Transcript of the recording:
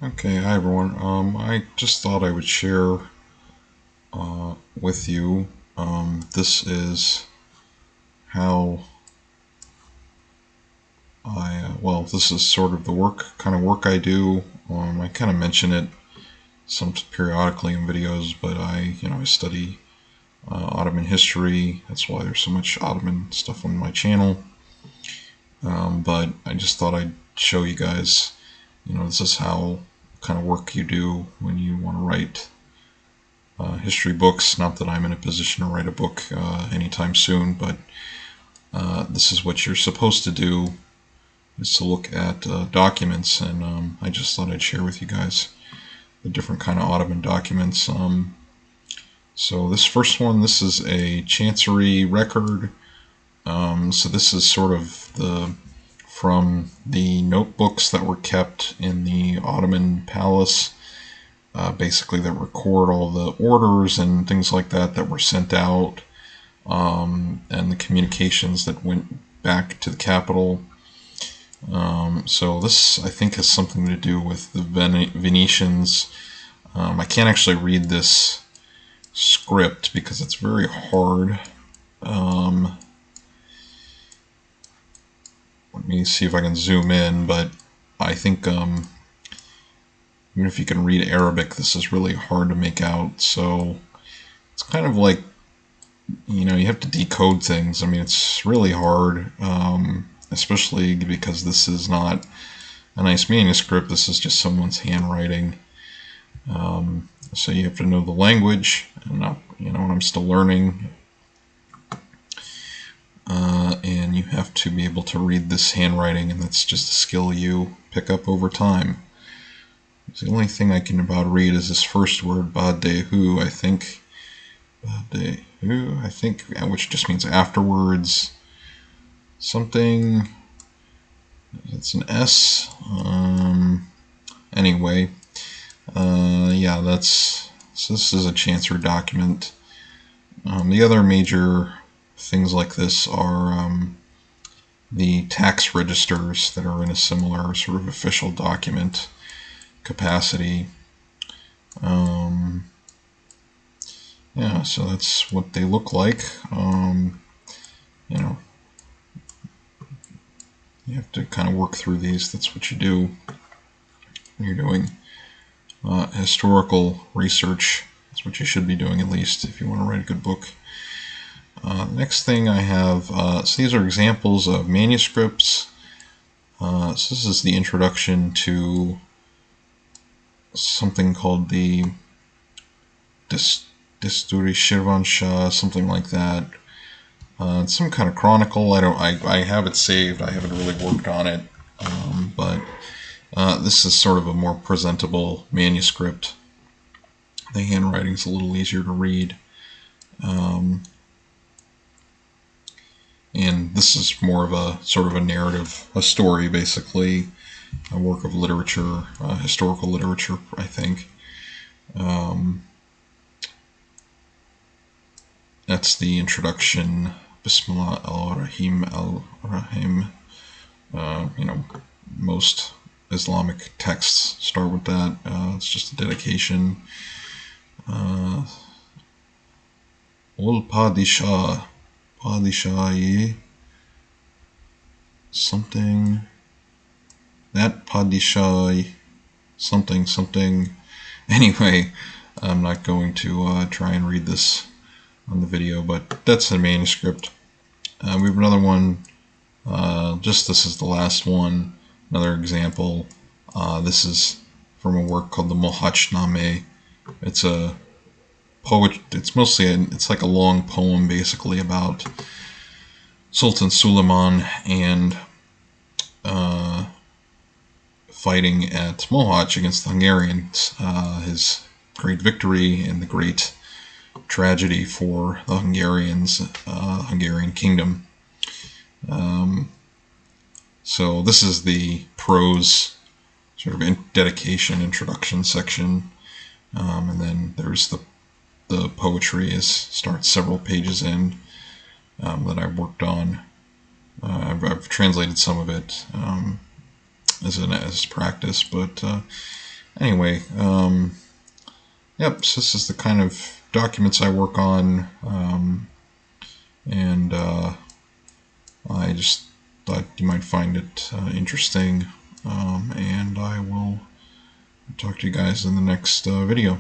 Okay, hi everyone. I just thought I would share with you. This is how this is sort of the kind of work I do. I kind of mention it some periodically in videos, but I study Ottoman history. That's why there's so much Ottoman stuff on my channel. But I just thought I'd show you guys, this is how kind of work you do when you want to write history books. Not that I'm in a position to write a book anytime soon, but this is what you're supposed to do, is to look at documents, and I just thought I'd share with you guys the different kind of Ottoman documents. So this first one, this is a Chancery record. So this is sort of from the notebooks that were kept in the Ottoman palace, basically that record all the orders and things like that were sent out, and the communications that went back to the capital. So this, I think, has something to do with the Venetians. I can't actually read this script because it's very hard. Let me see if I can zoom in, but I think even if you can read Arabic, this is really hard to make out. So it's kind of like, you have to decode things. I mean, it's really hard, especially because this is not a nice manuscript. This is just someone's handwriting. So you have to know the language, and I'm still learning. And you have to be able to read this handwriting, and that's just a skill you pick up over time. The only thing I can about read is this first word, Badehu, I think. Badehu, I think, which just means afterwards. Something. It's an S. Anyway. Yeah, so this is a Chancery document. The other major things like this are the tax registers that are in a similar sort of official document capacity. Yeah, so that's what they look like. You have to kind of work through these. That's what you do when you're doing historical research. That's what you should be doing, at least, if you want to write a good book. Next thing I have, so these are examples of manuscripts. So this is the introduction to something called the Desturi Shirvanshah, something like that. It's some kind of chronicle. I have it saved. I haven't really worked on it, but this is sort of a more presentable manuscript. The handwriting's a little easier to read. And this is more of a sort of a narrative, a story, basically, a work of literature, historical literature, I think. That's the introduction. Bismillah al-Rahim al-Rahim. Most Islamic texts start with that. It's just a dedication. Ul Padishah. Padishah, something, that Padishah, something. Anyway, I'm not going to try and read this on the video, but that's the manuscript. We have another one, this is the last one, another example. This is from a work called the Mohachnameh. It's a it's like a long poem, basically, about Sultan Suleiman and fighting at Mohacs against the Hungarians, his great victory and the great tragedy for the Hungarians, Hungarian kingdom. So this is the prose sort of dedication, introduction section, and then there's the poetry starts several pages in, that I've worked on. I've translated some of it as practice, but Anyway, yep, so this is the kind of documents I work on, and I just thought you might find it interesting, and I will talk to you guys in the next video.